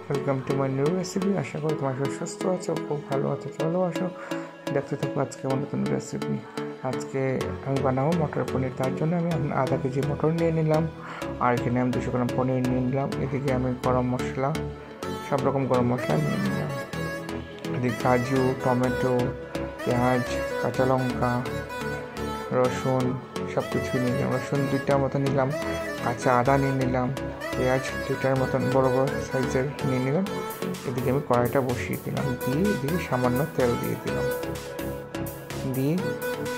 Welcome to my new recipe. আশা করি তোমার সুস্থ আছো, খুব ভালো আছো। চলো আসো দেখতে থাকো আজকে আমার নতুন রেসিপি। আজকে আমি বানাবো মটর পনির। তার জন্য আমি আধা কেজি মটর নিয়ে নিলাম, আর এখানে আমি 200 গ্রাম পনির নিয়ে নিলাম। এদিকে আমি গরম মশলা, সব রকম গরম মশলা নিয়ে নিলাম। এদিকে কাজু, টমেটো, পেঁয়াজ, কাঁচা লঙ্কা, রসুন সব কিছু নিয়ে নিলাম। রসুন 2টার মতো নিলাম, কাঁচা আদা নিয়ে নিলাম, পেঁয়াজ 2টার মতন বড় বড় সাইজের নিয়ে নিলাম। এদিকে আমি কড়াইটা বসিয়ে দিলাম, দিয়ে এদিকে সামান্য তেল দিয়ে দিলাম। দিয়ে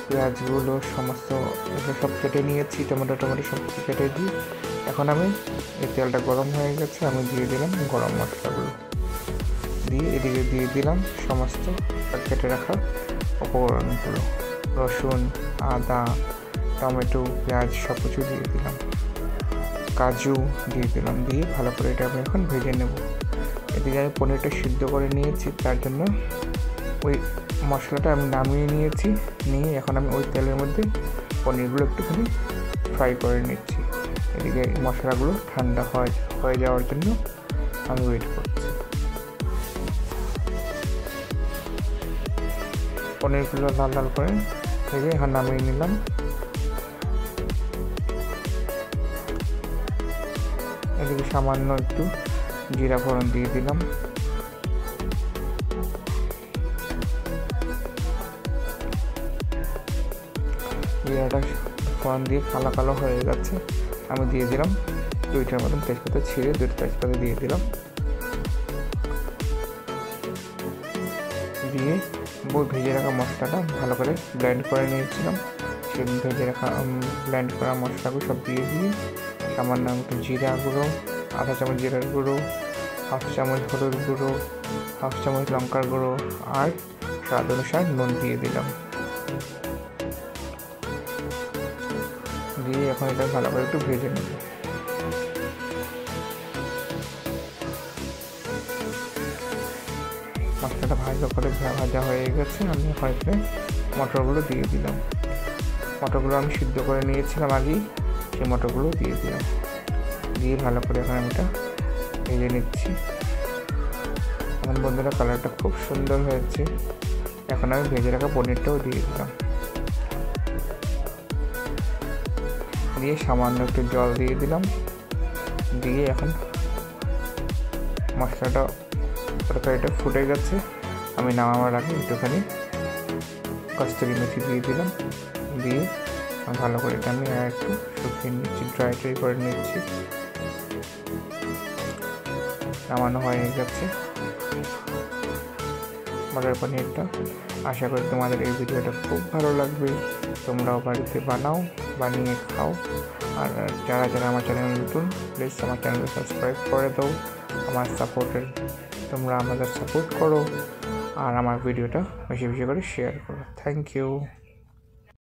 পেঁয়াজগুলো সমস্ত সব কেটে নিয়েছি, টমেটো সব কিছু কেটে দিই। এখন আমি এই তেলটা গরম হয়ে গেছে, আমি দিয়ে দিলাম গরম মশলাগুলো, দিয়ে এদিকে দিয়ে দিলাম সমস্ত কেটে রাখা উপকরণগুলো, রসুন, আদা, টমেটো, পেঁয়াজ সব কিছু দিয়ে দিলাম, কাজু দিয়ে দিলাম। দিয়ে ভালো করে এটা আমি এখন ভেজে নেব। এদিকে আমি পনিরটা সিদ্ধ করে নিয়েছি, তার জন্য ওই মশলাটা আমি নামিয়ে নিয়েছি। নিয়ে এখন আমি ওই তেলের মধ্যে পনিরগুলো একটুখানি ফ্রাই করে নিচ্ছি। এদিকে মশলাগুলো ঠান্ডা হয়ে যাওয়ার জন্য আমি ওয়েট করছি। পনিরগুলো লাল লাল করে ভেজে এখন নামিয়ে নিলাম। এদিকে সামান্য একটু জিরা ফোড়ন দিয়ে দিলাম। জিরাটা ফোড়ন দিয়ে কালো কালো হয়ে গেছে, আমি দিয়ে দিলাম 2টার মতন তেজপাতা ছিঁড়ে 2টা তেজপাতা দিয়ে দিলাম। দিয়ে ভেজে রাখা মশলাটা ভালো করে ব্লেন্ড করে নিয়েছিলাম। সেই ভেজে রাখা ব্লেন্ড করা মশলাগুলো সব দিয়ে সামান্য একটু জিরা গুঁড়ো, আধা চামচ জিরার গুঁড়ো, হাফ চামচ হলুদ গুঁড়ো, হাফ চামচ লঙ্কার গুঁড়ো, আর স্বাদ অনুসার নুন দিয়ে দিলাম। দিয়ে এখন এটা ভালো করে একটু ভেজে নেব। মশলাটা ভালো করে ভাজা হয়ে গেছে, আমি হয়তো মটরগুলো দিয়ে দিলাম। মটরগুলো আমি সিদ্ধ করে নিয়েছিলাম আগেই, সেই মটরগুলো দিয়ে দিলাম। দিয়ে ভালো করে এখন আমি এটা ভেজে নিচ্ছি। এখন বন্ধুরা কালারটা খুব সুন্দর হয়েছে। এখন আমি ভেজে রাখা পনিরটাও দিয়ে দিলাম। দিয়ে সামান্য একটু জল দিয়ে দিলাম। দিয়ে এখন মশলাটা তরকারিটা ফুটে গেছে, আমি নামাবার আগে একটুখানি কস্তুরি মেথি দিয়ে দিলাম। দিয়ে ভালো করে এটা আমি একটু শুকিয়ে নিচ্ছি, ড্রাই করে নিচ্ছি। নামানো হয়ে গেছে মটর পনিরটা। আশা করি তোমাদের এই ভিডিওটা খুব ভালো লাগবে। তোমরাও বাড়িতে বানিয়ে খাও। আর যারা আমার চ্যানেল নতুন, প্লিজ আমার চ্যানেলকে সাবস্ক্রাইব করে দাও। তোমরা আমাদের সাপোর্ট করো, আর আমার ভিডিওটা বেশি বেশি করে শেয়ার করো। Thank you.